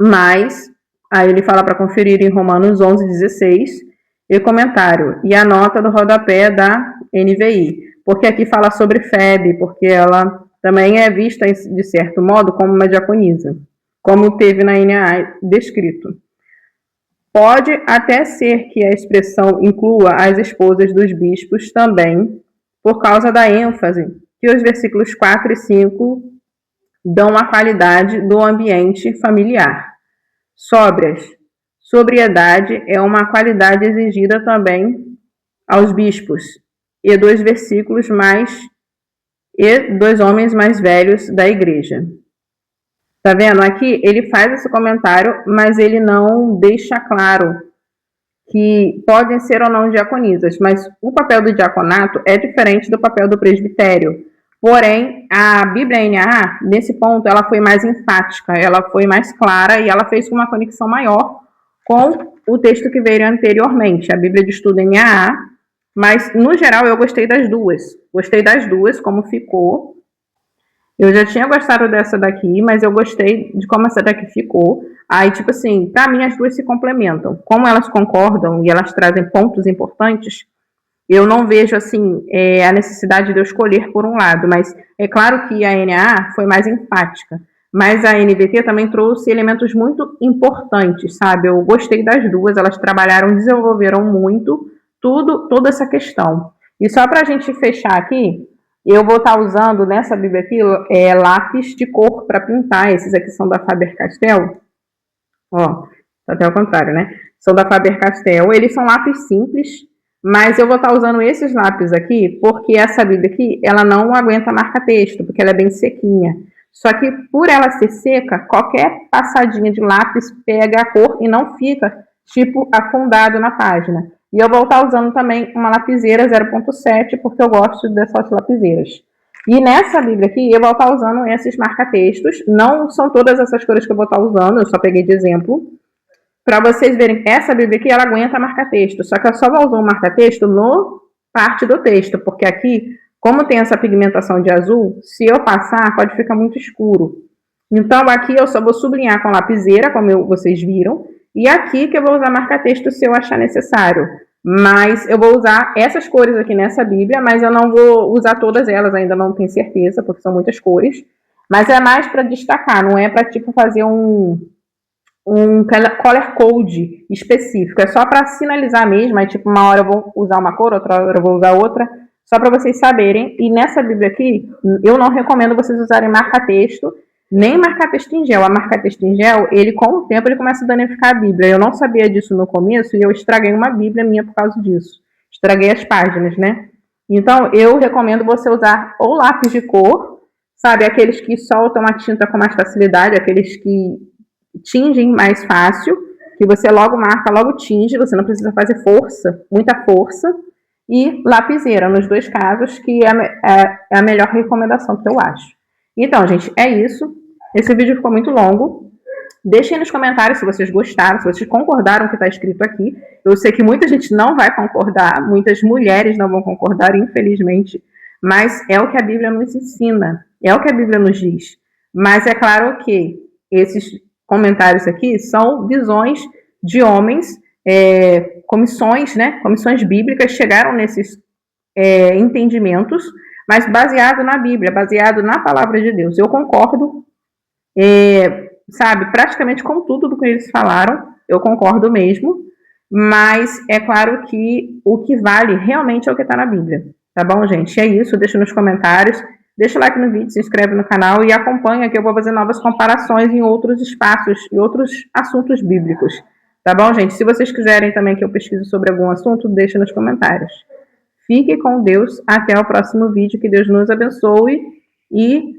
Mas, aí ele fala para conferir em Romanos 11:16, e comentário, e a nota do rodapé da NVI, porque aqui fala sobre Febe, porque ela também é vista, de certo modo, como uma diaconisa, como teve na NAA descrito. Pode até ser que a expressão inclua as esposas dos bispos também, por causa da ênfase que os versículos 4 e 5 dão à qualidade do ambiente familiar. Sóbrias. Sobriedade é uma qualidade exigida também aos bispos e dos homens mais velhos da igreja. Tá vendo? Aqui ele faz esse comentário, mas ele não deixa claro que podem ser ou não diaconisas, mas o papel do diaconato é diferente do papel do presbitério. Porém, a Bíblia NAA, nesse ponto, ela foi mais enfática, ela foi mais clara e ela fez uma conexão maior com o texto que veio anteriormente, a Bíblia de Estudo NAA, mas, no geral, eu gostei das duas. Gostei das duas, como ficou. Eu já tinha gostado dessa daqui, mas eu gostei de como essa daqui ficou. Aí, tipo assim, pra mim as duas se complementam. Como elas concordam e elas trazem pontos importantes, eu não vejo, assim, a necessidade de eu escolher por um lado. Mas é claro que a NAA foi mais enfática. Mas a NVT também trouxe elementos muito importantes, sabe? Eu gostei das duas, elas trabalharam, desenvolveram muito toda essa questão. E só pra gente fechar aqui, eu vou estar usando nessa Bíblia aqui lápis de cor para pintar. Esses aqui são da Faber-Castell. Ó, tá até ao contrário, né? São da Faber-Castell. Eles são lápis simples, mas eu vou estar usando esses lápis aqui porque essa Bíblia aqui, ela não aguenta marca-texto, porque ela é bem sequinha. Só que por ela ser seca, qualquer passadinha de lápis pega a cor e não fica tipo afundado na página. E eu vou estar usando também uma lapiseira 0.7, porque eu gosto dessas lapiseiras. E nessa Bíblia aqui, eu vou estar usando esses marca-textos. Não são todas essas cores que eu vou estar usando, eu só peguei de exemplo. Para vocês verem, essa Bíblia aqui, ela aguenta marca-texto. Só que eu só vou usar o marca-texto no parte do texto, porque aqui, como tem essa pigmentação de azul, se eu passar, pode ficar muito escuro. Então, aqui eu só vou sublinhar com lapiseira, como vocês viram. E aqui que eu vou usar marca-texto se eu achar necessário. Mas eu vou usar essas cores aqui nessa Bíblia, mas eu não vou usar todas elas, ainda não tenho certeza, porque são muitas cores. Mas é mais para destacar, não é para tipo fazer um color code específico. É só para sinalizar mesmo, aí tipo uma hora eu vou usar uma cor, outra hora eu vou usar outra, só para vocês saberem. E nessa Bíblia aqui, eu não recomendo vocês usarem marca-texto, nem marca-texto em gel. A marca-texto em gel, ele com o tempo ele começa a danificar a Bíblia. Eu não sabia disso no começo e eu estraguei uma Bíblia minha por causa disso. Estraguei as páginas, né? Então, eu recomendo você usar ou lápis de cor, sabe? Aqueles que soltam a tinta com mais facilidade, aqueles que tingem mais fácil, que você logo marca, logo tinge, você não precisa fazer força, muita força. E lapiseira, nos dois casos, que é a melhor recomendação que eu acho. Então, gente, é isso. Esse vídeo ficou muito longo. Deixem nos comentários se vocês gostaram, se vocês concordaram com o que está escrito aqui. Eu sei que muita gente não vai concordar, muitas mulheres não vão concordar, infelizmente. Mas é o que a Bíblia nos ensina, é o que a Bíblia nos diz. Mas é claro que esses comentários aqui são visões de homens, comissões, né? Comissões bíblicas chegaram nesses entendimentos, mas baseado na Bíblia, baseado na palavra de Deus. Eu concordo, sabe, praticamente com tudo do que eles falaram, eu concordo mesmo, mas é claro que o que vale realmente é o que está na Bíblia. Tá bom, gente? É isso, deixa nos comentários, deixa o like no vídeo, se inscreve no canal e acompanha que eu vou fazer novas comparações em outros espaços e outros assuntos bíblicos. Tá bom, gente? Se vocês quiserem também que eu pesquise sobre algum assunto, deixa nos comentários. Fique com Deus, até o próximo vídeo, que Deus nos abençoe e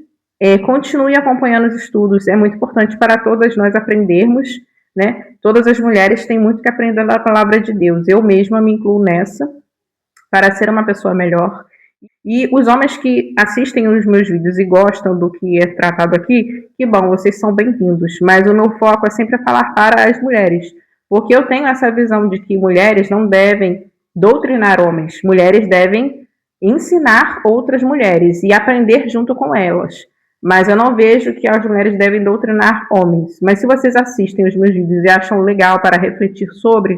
continue acompanhando os estudos, é muito importante para todas nós aprendermos, né? Todas as mulheres têm muito que aprender da palavra de Deus, eu mesma me incluo nessa, para ser uma pessoa melhor. E os homens que assistem os meus vídeos e gostam do que é tratado aqui, que bom, vocês são bem-vindos, mas o meu foco é sempre falar para as mulheres, porque eu tenho essa visão de que mulheres não devem doutrinar homens, mulheres devem ensinar outras mulheres e aprender junto com elas. Mas eu não vejo que as mulheres devem doutrinar homens. Mas se vocês assistem os meus vídeos e acham legal para refletir sobre,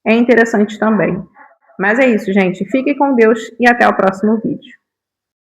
é interessante também. Mas é isso, gente. Fiquem com Deus e até o próximo vídeo.